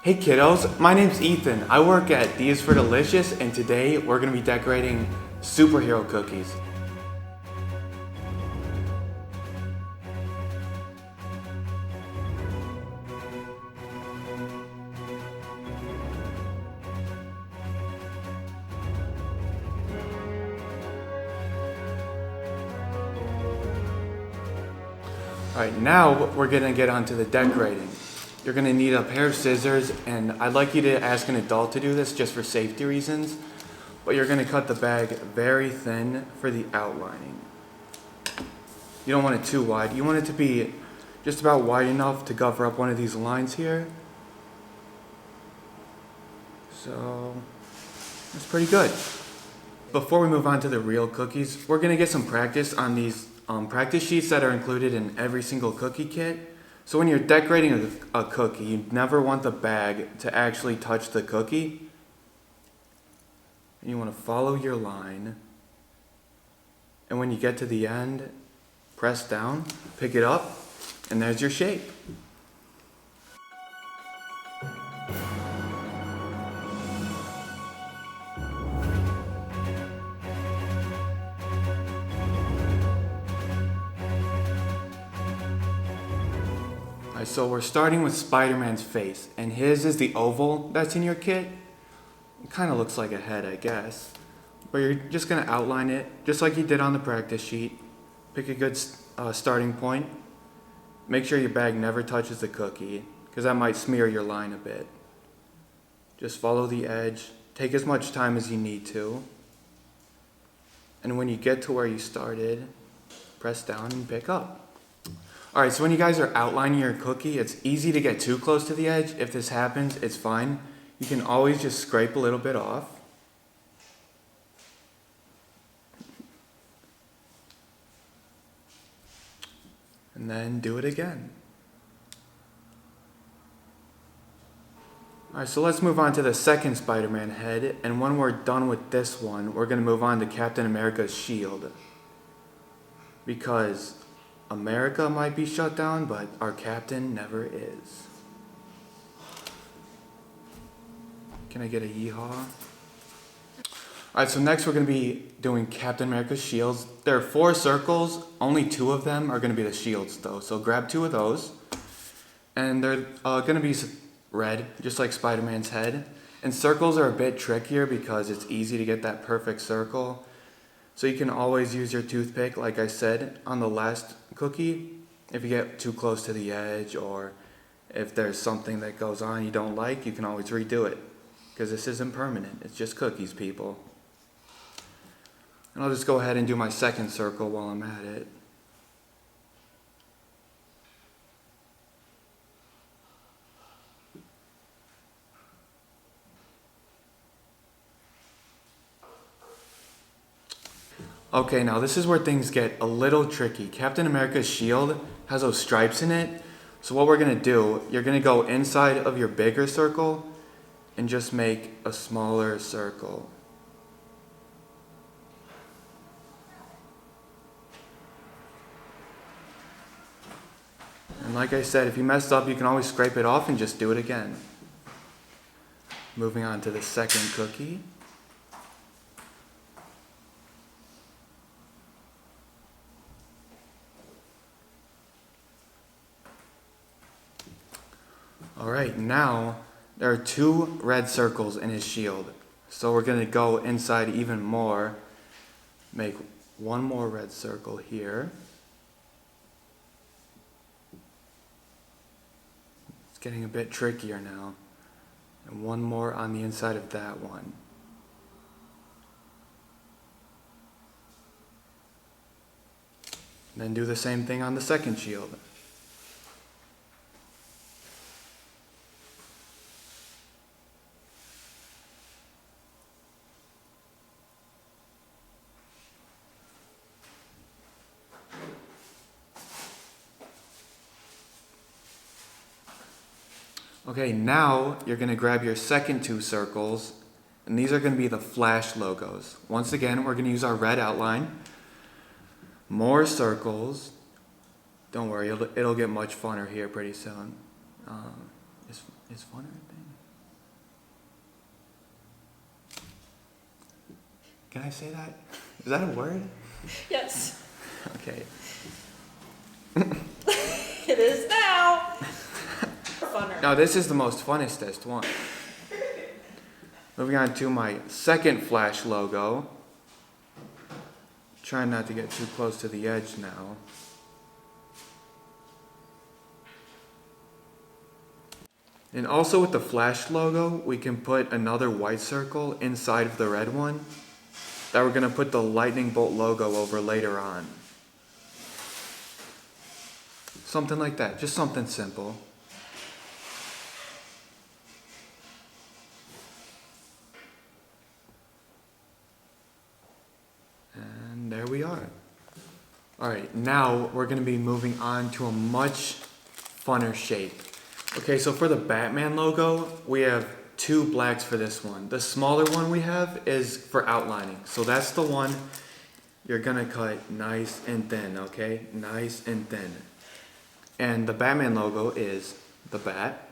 Hey kiddos, my name's Ethan. I work at D is for Delicious, and today we're gonna be decorating superhero cookies. Alright, now we're gonna get onto the decorating. You're gonna need a pair of scissors, and I'd like you to ask an adult to do this just for safety reasons, but you're gonna cut the bag very thin for the outlining. You don't want it too wide. You want it to be just about wide enough to cover up one of these lines here. So, that's pretty good. Before we move on to the real cookies, we're gonna get some practice on these practice sheets that are included in every single cookie kit. So when you're decorating a cookie, you never want the bag to actually touch the cookie. And you wanna follow your line. And when you get to the end, press down, pick it up, and there's your shape. Alright, so we're starting with Spider-Man's face, and his is the oval that's in your kit. It kind of looks like a head, I guess. But you're just going to outline it, just like you did on the practice sheet. Pick a good starting point. Make sure your bag never touches the cookie, because that might smear your line a bit. Just follow the edge. Take as much time as you need to. And when you get to where you started, press down and pick up. Alright, so when you guys are outlining your cookie, it's easy to get too close to the edge. If this happens, it's fine. You can always just scrape a little bit off. And then do it again. Alright, so let's move on to the second Spider-Man head. And when we're done with this one, we're going to move on to Captain America's shield. Because America might be shut down, but our captain never is. Can I get a yeehaw? Alright, so next we're going to be doing Captain America's shields. There are 4 circles. Only 2 of them are going to be the shields, though. So grab 2 of those. And they're going to be red, just like Spider-Man's head. And circles are a bit trickier because it's easy to get that perfect circle. So you can always use your toothpick, like I said, on the last cookie. If you get too close to the edge, or if there's something that goes on you don't like, you can always redo it. Because this isn't permanent, it's just cookies, people. And I'll just go ahead and do my second circle while I'm at it. Okay, now this is where things get a little tricky. Captain America's shield has those stripes in it. So what we're going to do, you're going to go inside of your bigger circle and just make a smaller circle. And like I said, if you messed up, you can always scrape it off and just do it again. Moving on to the second cookie. Alright, now there are 2 red circles in his shield. So we're going to go inside even more. Make one more red circle here. It's getting a bit trickier now. And one more on the inside of that one. And then do the same thing on the second shield. Okay, now you're going to grab your second 2 circles, and these are going to be the Flash logos. Once again, we're going to use our red outline. More circles. Don't worry, it'll get much funner here pretty soon. Just Is funner a thing? Can I say that? Is that a word? Yes. Okay. It is now. Funner. Now this is the most funnest one. Moving on to my second Flash logo. Trying not to get too close to the edge now. And also with the Flash logo, we can put another white circle inside of the red one that we're going to put the lightning bolt logo over later on. Something like that, just something simple. And there we are. Alright, now we're going to be moving on to a much funner shape. Okay, so for the Batman logo, we have two blacks for this one. The smaller one we have is for outlining. So that's the one you're going to cut nice and thin, okay? Nice and thin. And the Batman logo is the bat.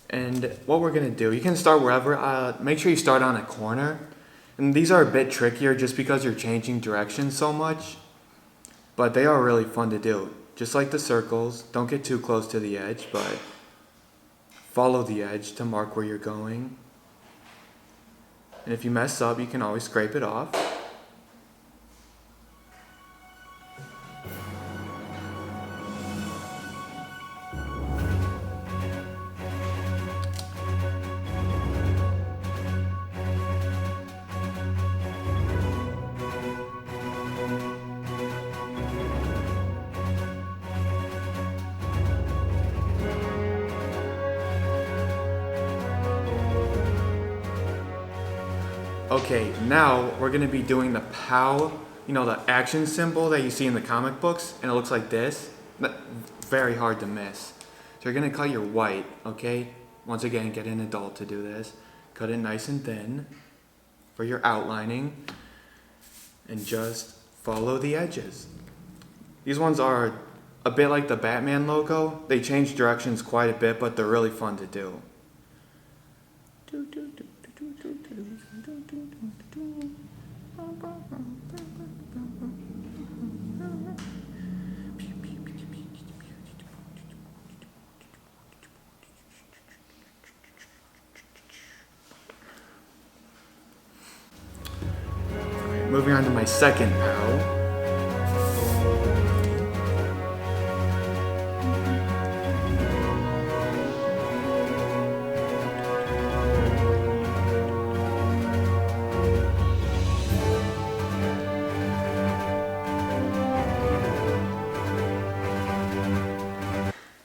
And what we're going to do, you can start wherever. Make sure you start on a corner. And these are a bit trickier just because you're changing direction so much. But they are really fun to do. Just like the circles, don't get too close to the edge, but follow the edge to mark where you're going. And if you mess up, you can always scrape it off. Okay, now we're going to be doing the POW, you know, the action symbol that you see in the comic books, and it looks like this. Very hard to miss. So you're going to cut your white, okay? Once again, get an adult to do this. Cut it nice and thin for your outlining, and just follow the edges. These ones are a bit like the Batman logo. They change directions quite a bit, but they're really fun to do. Moving on to my second POW.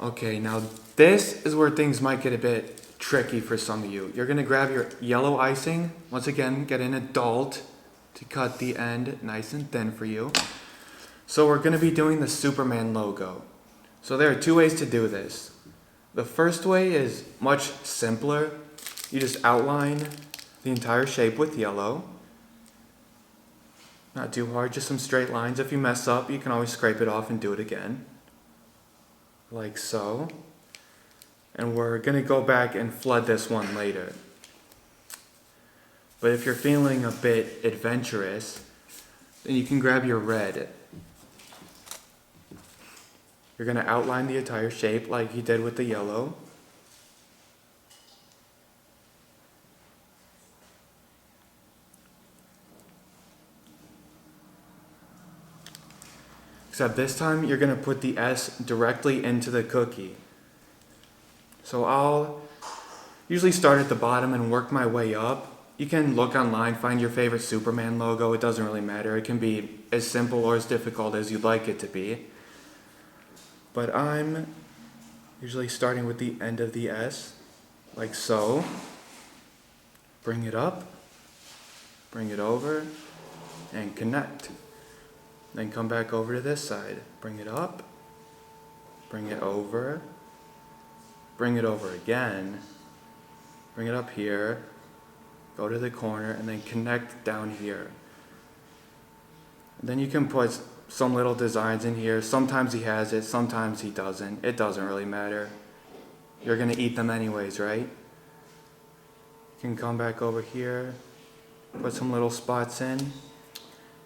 Okay, now this is where things might get a bit tricky for some of you. You're going to grab your yellow icing. Once again, get an adult to cut the end nice and thin for you. So we're going to be doing the Superman logo. So there are two ways to do this. The first way is much simpler. You just outline the entire shape with yellow. Not too hard, just some straight lines. If you mess up, you can always scrape it off and do it again. Like so. And we're going to go back and flood this one later. But if you're feeling a bit adventurous, then you can grab your red. You're going to outline the entire shape like you did with the yellow. Except this time you're going to put the S directly into the cookie. So I'll usually start at the bottom and work my way up. You can look online, find your favorite Superman logo. It doesn't really matter. It can be as simple or as difficult as you'd like it to be. But I'm usually starting with the end of the S, like so. Bring it up, bring it over, and connect. Then come back over to this side. Bring it up, bring it over, bring it over again, bring it up here, go to the corner, and then connect down here. And then you can put some little designs in here. Sometimes he has it, sometimes he doesn't. It doesn't really matter. you're gonna eat them anyways, right? You can come back over here, put some little spots in,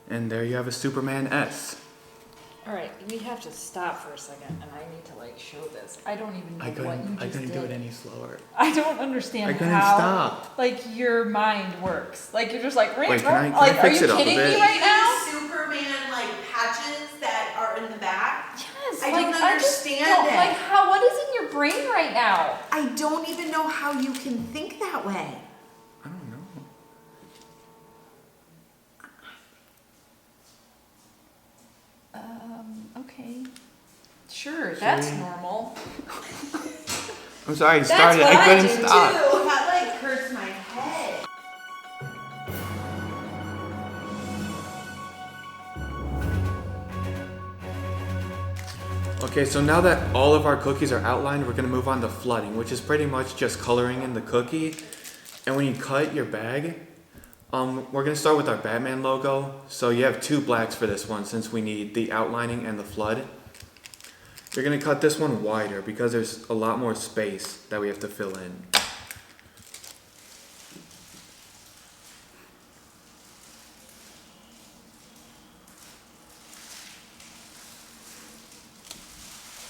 and there you have a Superman S. All right, we have to stop for a second, and I need to like show this. I don't even know I what you couldn't, just I couldn't did. do it any slower. I don't understand I couldn't how stop. like your mind works. Like you're just like, Wait, can I like, fix are it you up a kidding bit? me right now? Superman like patches that are in the back. Yes. I like, don't just understand don't- it. Like how? What is in your brain right now? I don't even know how you can think that way. I don't know. Okay. Sure, that's we- normal. I'm sorry, I That's started. what I I couldn't do, stop. Too. That like hurts my head. Okay, so now that all of our cookies are outlined, we're gonna move on to flooding, which is pretty much just coloring in the cookie. And when you cut your bag, we're gonna start with our Batman logo. So you have 2 blacks for this one since we need the outlining and the flood. You're gonna cut this one wider because there's a lot more space that we have to fill in.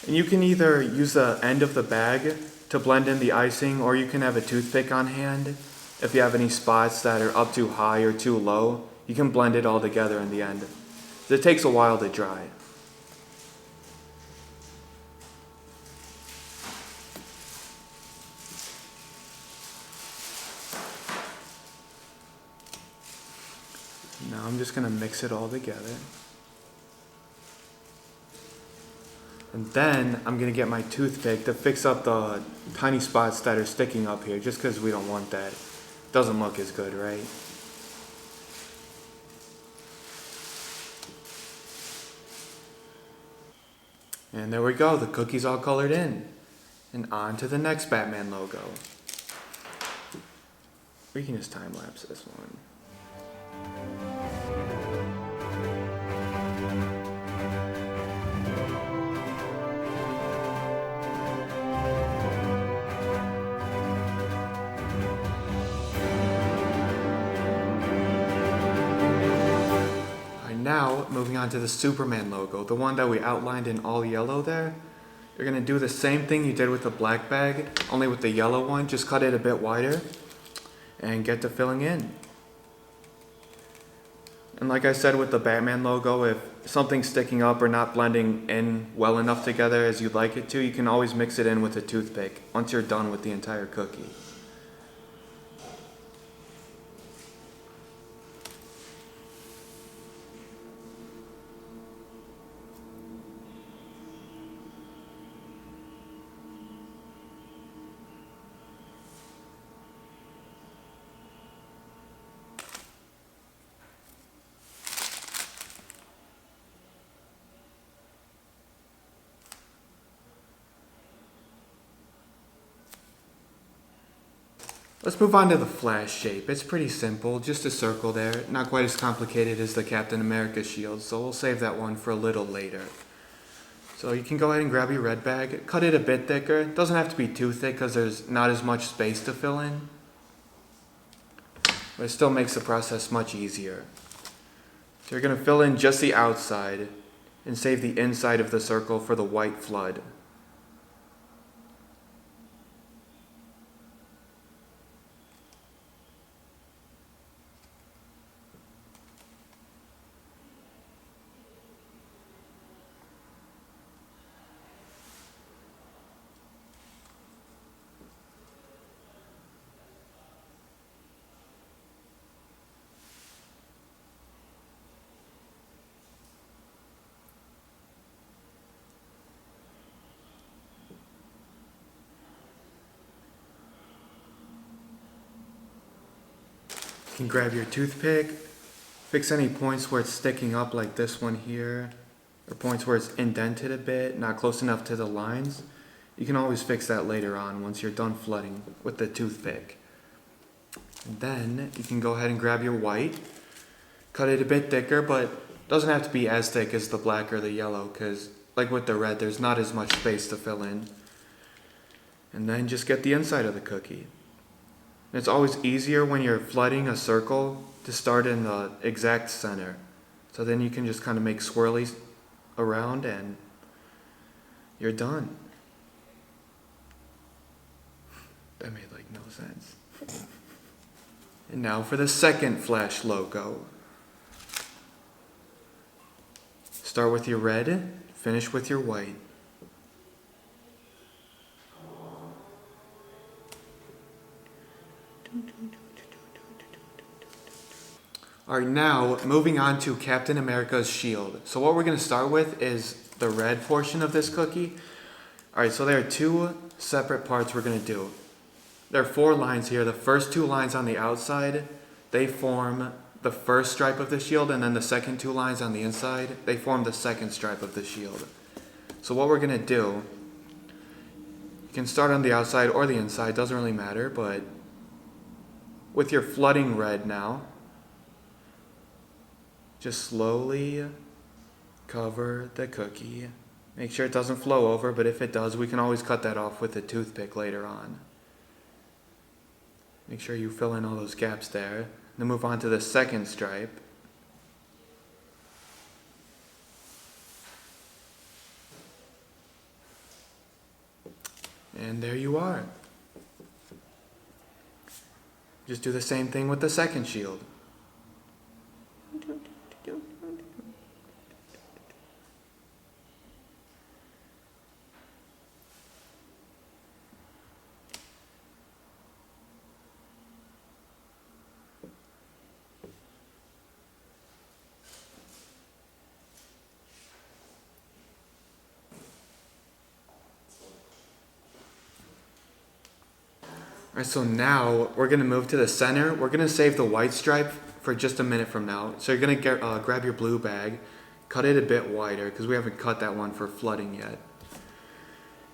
And you can either use the end of the bag to blend in the icing, or you can have a toothpick on hand. If you have any spots that are up too high or too low, you can blend it all together in the end. It takes a while to dry. Now I'm just gonna mix it all together. And then I'm gonna get my toothpick to fix up the tiny spots that are sticking up here, just because we don't want that. Doesn't look as good, right? And there we go, the cookie's all colored in. And on to the next Batman logo. We can just time lapse this one. Now, moving on to the Superman logo, the one that we outlined in all yellow there. You're gonna do the same thing you did with the black bag, only with the yellow one, just cut it a bit wider and get to filling in. And like I said with the Batman logo, if something's sticking up or not blending in well enough together as you'd like it to, you can always mix it in with a toothpick once you're done with the entire cookie. Let's move on to the flash shape. It's pretty simple, just a circle there. Not quite as complicated as the Captain America shield, so we'll save that one for a little later. So you can go ahead and grab your red bag, cut it a bit thicker. It doesn't have to be too thick because there's not as much space to fill in. But it still makes the process much easier. So you're going to fill in just the outside and save the inside of the circle for the white flood. You can grab your toothpick, fix any points where it's sticking up like this one here, or points where it's indented a bit, not close enough to the lines. You can always fix that later on once you're done flooding with the toothpick. And then you can go ahead and grab your white, cut it a bit thicker, but doesn't have to be as thick as the black or the yellow, because like with the red, there's not as much space to fill in. And then just get the inside of the cookie. And it's always easier when you're flooding a circle to start in the exact center. So then you can just kind of make swirlies around and you're done. That made like no sense. And now for the second flash logo. Start with your red, finish with your white. Alright, now moving on to Captain America's shield. So what we're going to start with is the red portion of this cookie. Alright, so there are two separate parts we're going to do. There are 4 lines here. The first 2 lines on the outside, they form the first stripe of the shield, and then the second 2 lines on the inside, they form the second stripe of the shield. So what we're going to do, you can start on the outside or the inside, doesn't really matter, but with your flooding red now, just slowly cover the cookie. Make sure it doesn't flow over, but if it does, we can always cut that off with a toothpick later on. Make sure you fill in all those gaps there. Then move on to the second stripe. And there you are. Just do the same thing with the second shield. Alright, so now we're going to move to the center. We're going to save the white stripe for just a minute from now. So you're going to grab your blue bag, cut it a bit wider because we haven't cut that one for flooding yet.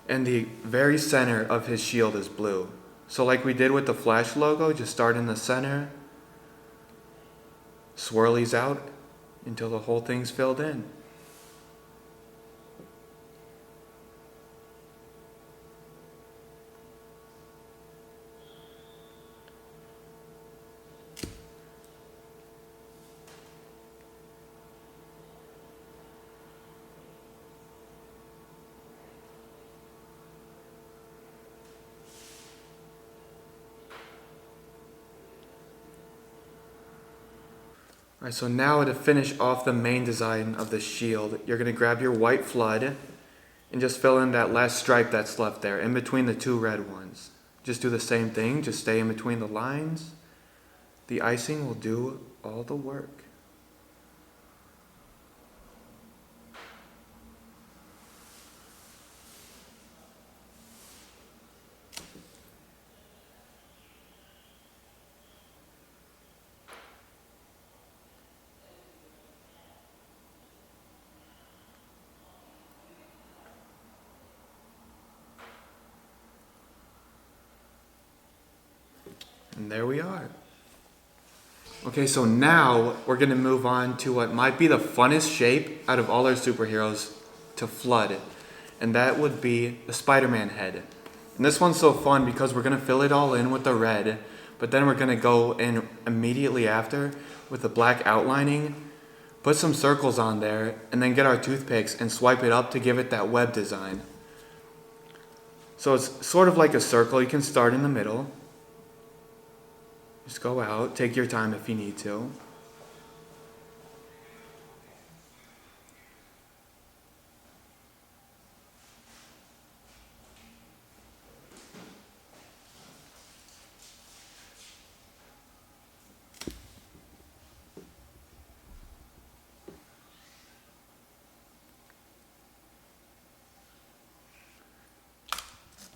And the very center of his shield is blue. So like we did with the Flash logo, just start in the center, swirlies out until the whole thing's filled in. Alright, so now to finish off the main design of the shield, you're going to grab your white flood and just fill in that last stripe that's left there, in between the 2 red ones. Just do the same thing, just stay in between the lines. The icing will do all the work. And there we are. Okay, so now we're going to move on to what might be the funnest shape out of all our superheroes to flood. And that would be the Spider-Man head. And this one's so fun because we're going to fill it all in with the red, but then we're going to go in immediately after with the black outlining, put some circles on there, and then get our toothpicks and swipe it up to give it that web design. So it's sort of like a circle. You can start in the middle. Just go out, take your time if you need to.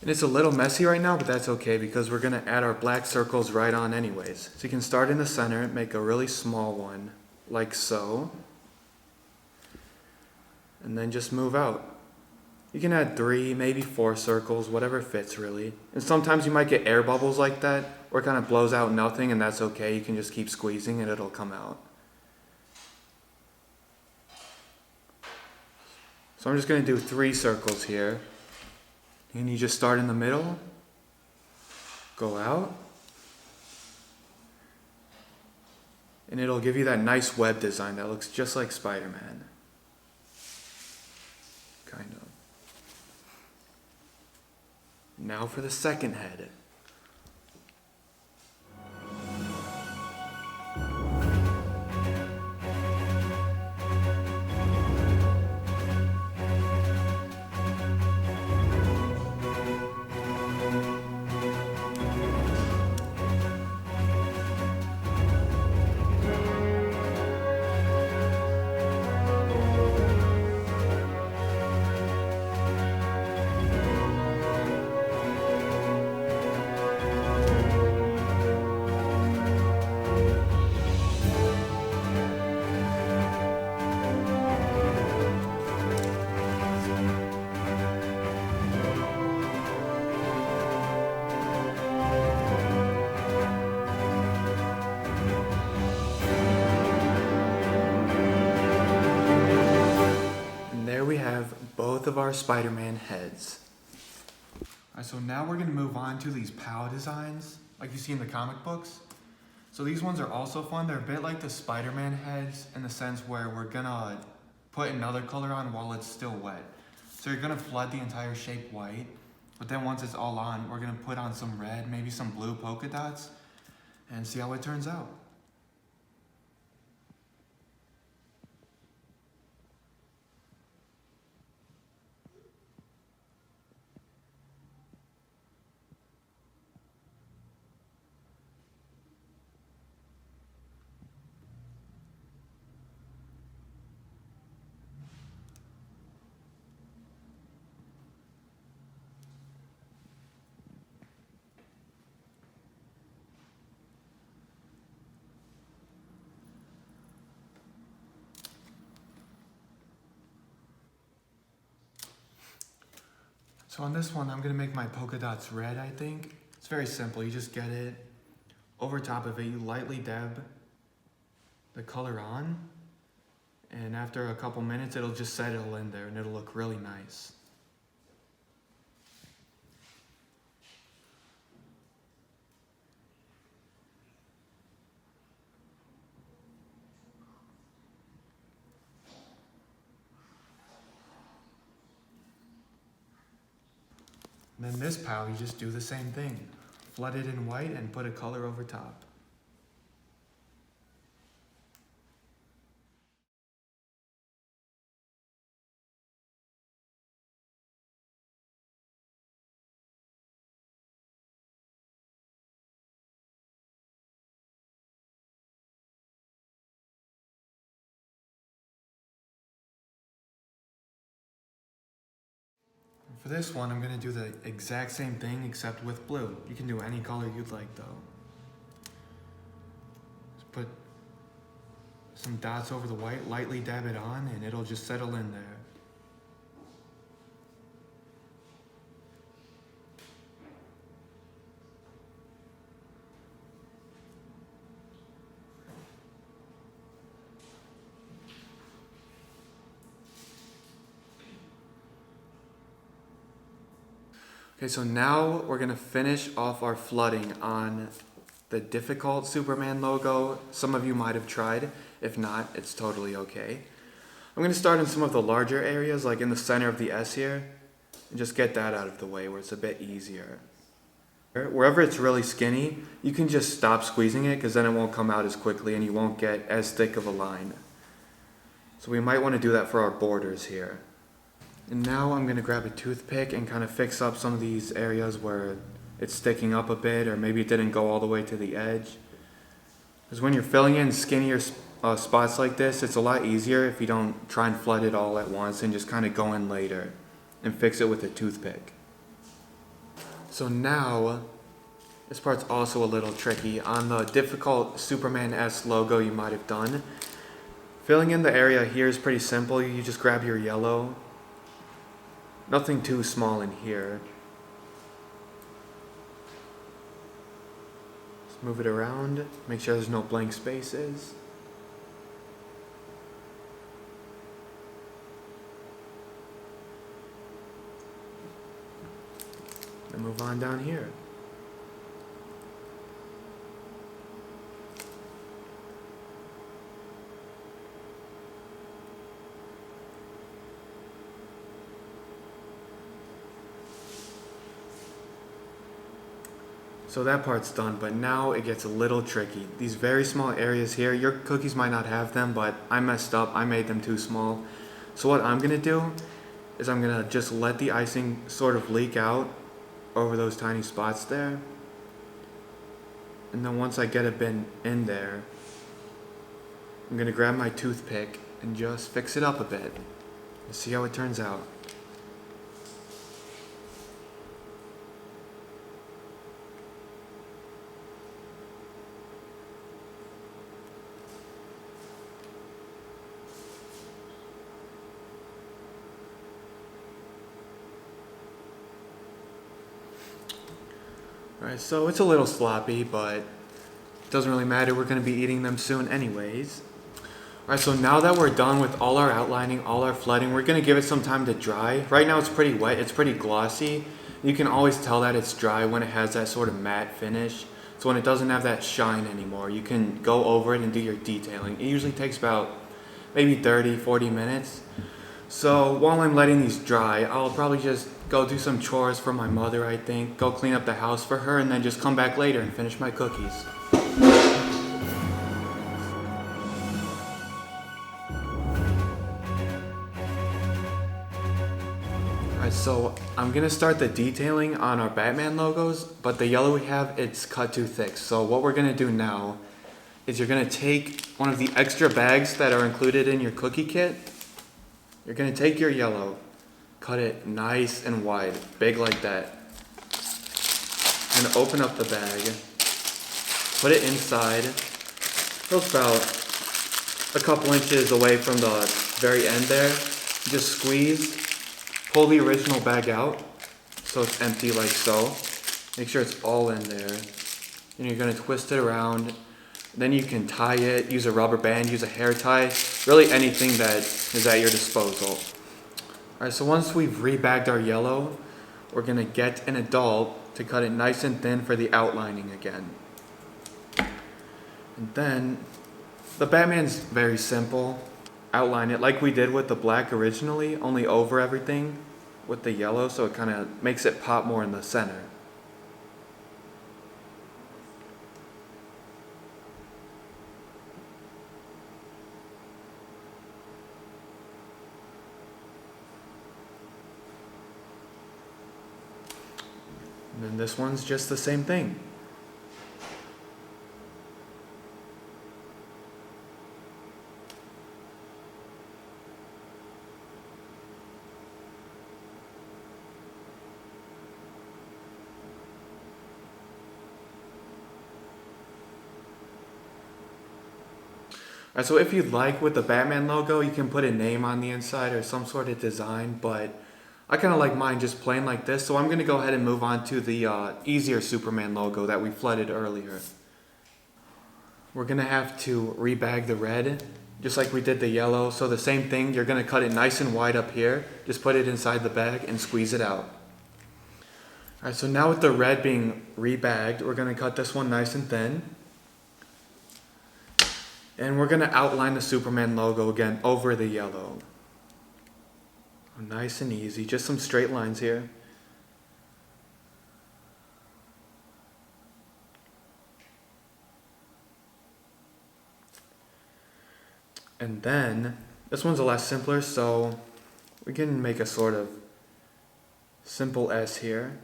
And it's a little messy right now, but that's okay because we're going to add our black circles right on anyways. So you can start in the center, make a really small one, like so. And then just move out. You can add 3, maybe 4 circles, whatever fits really. And sometimes you might get air bubbles like that, or it kind of blows out nothing, and that's okay. You can just keep squeezing and it'll come out. So I'm just going to do 3 circles here. And you just start in the middle go out. And it'll give you that nice web design that looks just like Spider-Man. Kind of. Now for the second head. There we have both of our Spider-Man heads. Alright, so now we're gonna move on to these POW designs, like you see in the comic books. So these ones are also fun. They're a bit like the Spider-Man heads in the sense where we're gonna put another color on while it's still wet. So you're gonna flood the entire shape white, but then once it's all on, we're gonna put on some red, maybe some blue polka dots, and see how it turns out. So on this one, I'm gonna make my polka dots red, I think. It's very simple. You just get it over top of it. You lightly dab the color on, and after a couple minutes, it'll just settle in there and it'll look really nice. And then this POW, you just do the same thing. Flood it in white and put a color over top. For this one, I'm gonna do the exact same thing except with blue. You can do any color you'd like though. Just put some dots over the white, lightly dab it on, and it'll just settle in there. Okay, so now we're gonna finish off our flooding on the difficult Superman logo. Some of you might have tried. If not, it's totally okay. I'm gonna start in some of the larger areas, like in the center of the S here, and just get that out of the way where it's a bit easier. Wherever it's really skinny, you can just stop squeezing it because then it won't come out as quickly and you won't get as thick of a line. So we might want to do that for our borders here. And now I'm going to grab a toothpick and kind of fix up some of these areas where it's sticking up a bit, or maybe it didn't go all the way to the edge. Because when you're filling in skinnier spots like this, it's a lot easier if you don't try and flood it all at once and just kind of go in later and fix it with a toothpick. So now, this part's also a little tricky. On the difficult Superman S logo you might have done, filling in the area here is pretty simple. You just grab your yellow. Nothing too small in here. Just move it around, make sure there's no blank spaces. And move on down here. So that part's done, but now it gets a little tricky. These very small areas here, your cookies might not have them, but I messed up. I made them too small. So what I'm gonna do is I'm gonna just let the icing sort of leak out over those tiny spots there. And then once I get a bit in there, I'm gonna grab my toothpick and just fix it up a bit and see how it turns out. Alright, so it's a little sloppy, but it doesn't really matter. We're going to be eating them soon anyways. Alright, so now that we're done with all our outlining, all our flooding, we're going to give it some time to dry. Right now it's pretty wet, it's pretty glossy. You can always tell that it's dry when it has that sort of matte finish. So when it doesn't have that shine anymore, you can go over it and do your detailing. It usually takes about maybe 30-40 minutes. So while I'm letting these dry, I'll probably just go do some chores for my mother, I think. Go clean up the house for her and then just come back later and finish my cookies. Alright, so I'm gonna start the detailing on our Batman logos, but the yellow we have, it's cut too thick. So what we're gonna do now is you're gonna take one of the extra bags that are included in your cookie kit. You're gonna take your yellow, cut it nice and wide, big like that, and open up the bag, put it inside. It's about a couple inches away from the very end there. Just squeeze, pull the original bag out so it's empty like so. Make sure it's all in there. And you're gonna twist it around. Then you can tie it, use a rubber band, use a hair tie, really anything that is at your disposal. Alright, so once we've rebagged our yellow, we're gonna get an adult to cut it nice and thin for the outlining again. And then, the Batman's very simple. Outline it like we did with the black originally, only over everything with the yellow, so it kind of makes it pop more in the center. And then this one's just the same thing. Alright, so if you'd like with the Batman logo, you can put a name on the inside or some sort of design, but I kind of like mine just plain like this, so I'm going to go ahead and move on to the easier Superman logo that we flooded earlier. We're going to have to rebag the red, just like we did the yellow. So the same thing, you're going to cut it nice and wide up here, just put it inside the bag and squeeze it out. Alright, so now with the red being rebagged, we're going to cut this one nice and thin. And we're going to outline the Superman logo again over the yellow. Nice and easy, just some straight lines here. And then, this one's a lot simpler, so we can make a sort of simple S here.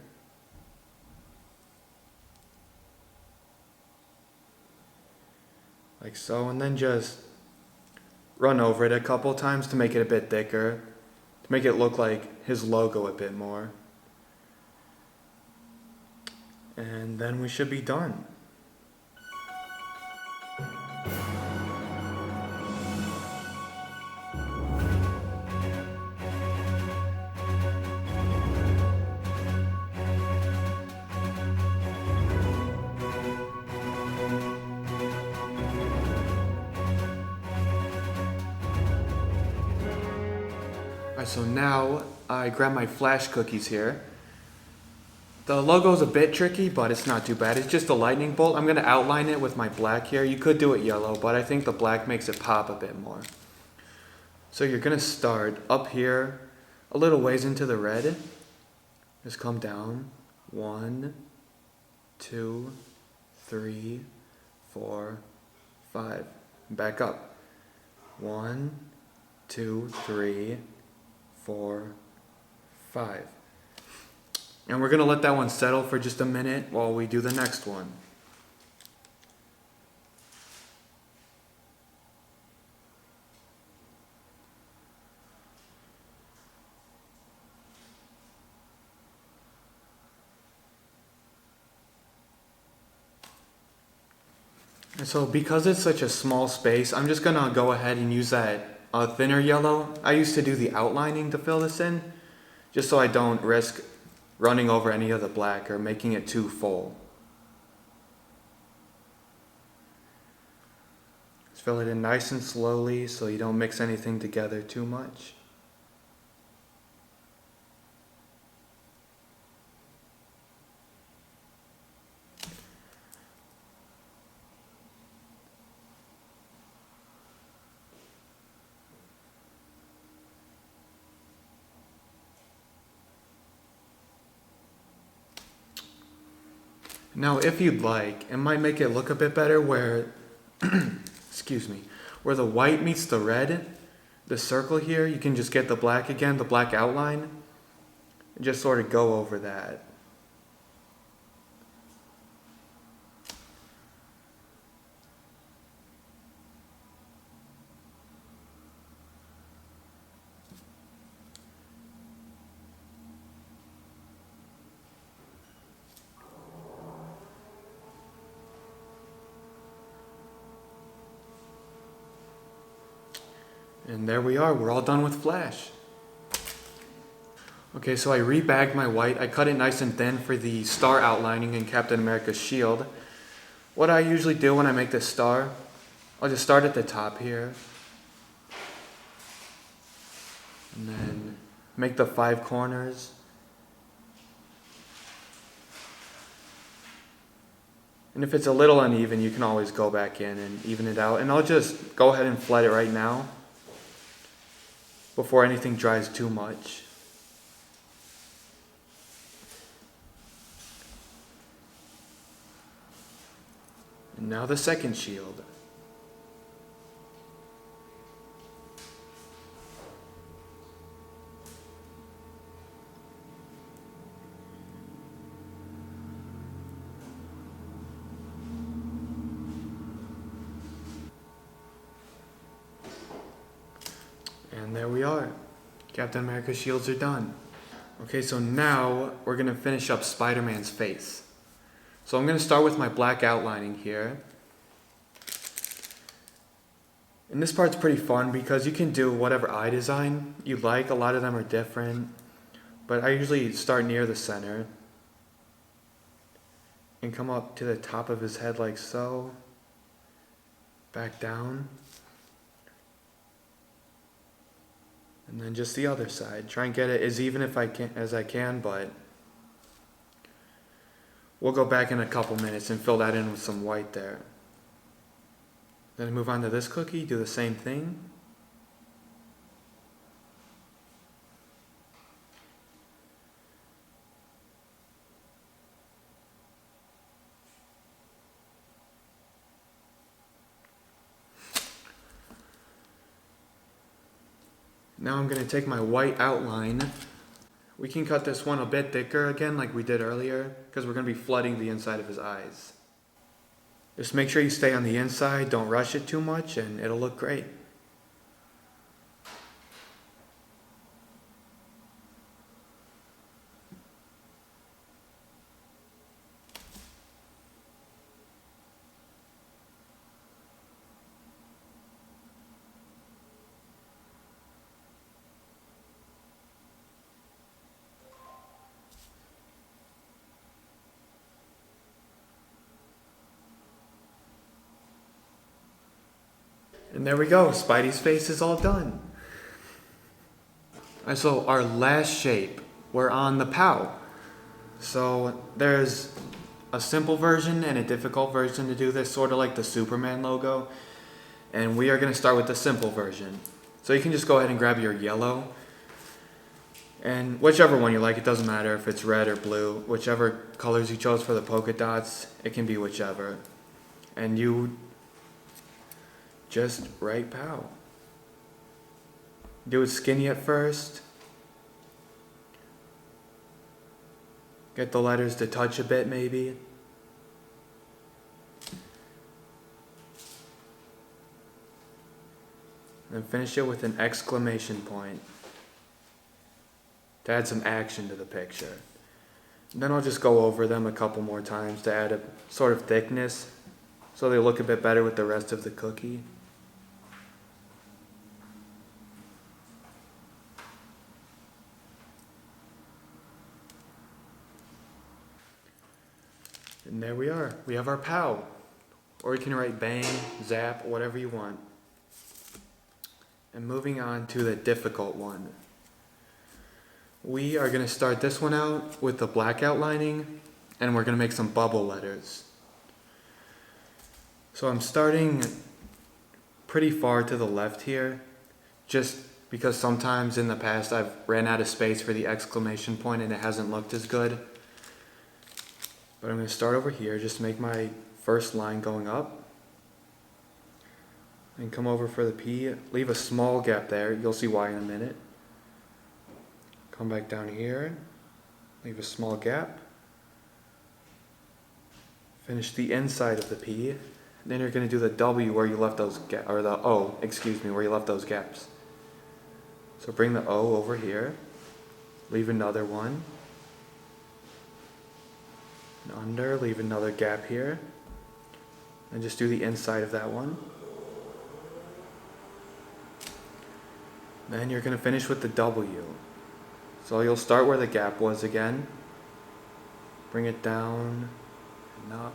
Like so, and then just run over it a couple times to make it a bit thicker, to make it look like his logo a bit more. And then we should be done. Alright, so now I grab my flash cookies here. The logo's a bit tricky, but it's not too bad. It's just a lightning bolt. I'm going to outline it with my black here. You could do it yellow, but I think the black makes it pop a bit more. So you're going to start up here, a little ways into the red. Just come down. 1, 2, 3, 4, 5. Back up. 1, 2, 3, 4, 5. And we're going to let that one settle for just a minute while we do the next one. And so because it's such a small space, I'm just going to go ahead and use that thinner yellow. I used to do the outlining to fill this in, just so I don't risk running over any of the black or making it too full. Just fill it in nice and slowly so you don't mix anything together too much. Now, if you'd like, it might make it look a bit better where, excuse me, where the white meets the red, the circle here, you can just get the black again, the black outline, and just sort of go over that. And there we are, we're all done with Flash. Okay, so I rebagged my white. I cut it nice and thin for the star outlining in Captain America's shield. What I usually do when I make this star, I'll just start at the top here. And then make the 5 corners. And if it's a little uneven, you can always go back in and even it out. And I'll just go ahead and flood it right now, before anything dries too much. And now the second shield. And there we are. Captain America's shields are done. Okay, so now we're going to finish up Spider-Man's face. So I'm going to start with my black outlining here. And this part's pretty fun because you can do whatever eye design you like. A lot of them are different. But I usually start near the center and come up to the top of his head like so. Back down. And then just the other side. Try and get it as even as I can, but we'll go back in a couple minutes and fill that in with some white there. Then move on to this cookie, do the same thing. Now I'm going to take my white outline. We can cut this one a bit thicker again like we did earlier because we're going to be flooding the inside of his eyes. Just make sure you stay on the inside, don't rush it too much, and it'll look great. And there we go, Spidey's face is all done. And so our last shape, we're on the POW. So there's a simple version and a difficult version to do this, sort of like the Superman logo. And we are going to start with the simple version. So you can just go ahead and grab your yellow. And whichever one you like, it doesn't matter if it's red or blue. Whichever colors you chose for the polka dots, it can be whichever. And you just write POW. Do it skinny at first. Get the letters to touch a bit maybe. And finish it with an exclamation point to add some action to the picture. And then I'll just go over them a couple more times to add a sort of thickness so they look a bit better with the rest of the cookie. And there we are. We have our POW. Or you can write bang, zap, whatever you want. And moving on to the difficult one. We are going to start this one out with the black outlining, and we're going to make some bubble letters. So I'm starting pretty far to the left here, just because sometimes in the past I've ran out of space for the exclamation point and it hasn't looked as good. But I'm going to start over here, just make my first line going up. And come over for the P, leave a small gap there, you'll see why in a minute. Come back down here, leave a small gap. Finish the inside of the P. Then you're going to do the W where you left those gaps, or the O, excuse me, where you left those gaps. So bring the O over here, leave another one. And under, leave another gap here. And just do the inside of that one. Then you're going to finish with the W. So you'll start where the gap was again. Bring it down and up.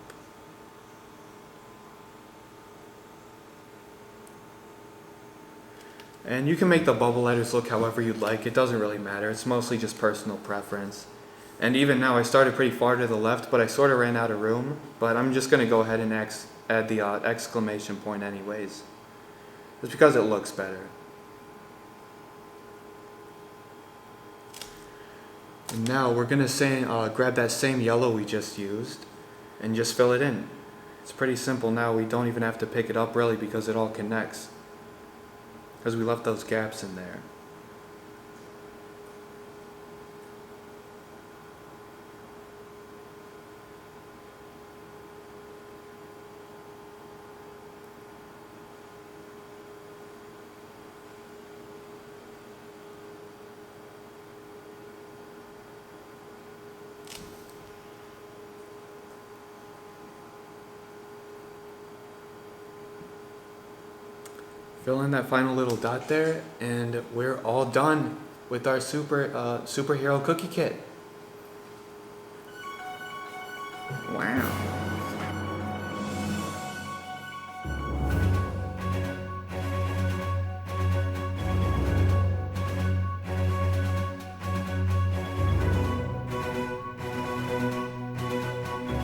And you can make the bubble letters look however you'd like. It doesn't really matter. It's mostly just personal preference. And even now I started pretty far to the left, but I sort of ran out of room. But I'm just going to go ahead and add the exclamation point anyways. Just because it looks better. And now we're going to grab that same yellow we just used and just fill it in. It's pretty simple now. We don't even have to pick it up really because it all connects. Because we left those gaps in there. Fill in that final little dot there, and we're all done with our superhero cookie kit. Wow.